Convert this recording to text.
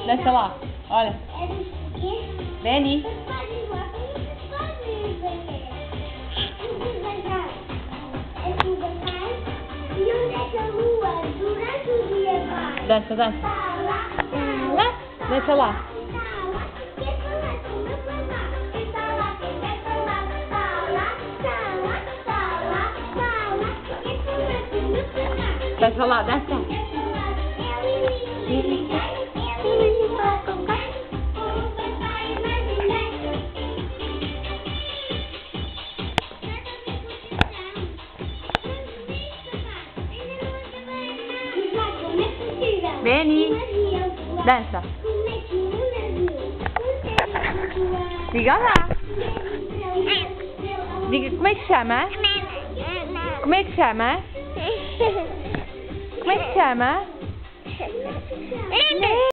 Desce lá, olha. Benny. Desce, desce. Desce lá. Desce lá, desce. Benny, dança. Diga lá. Diga, como é que chama? Como é que chama? Como é que chama?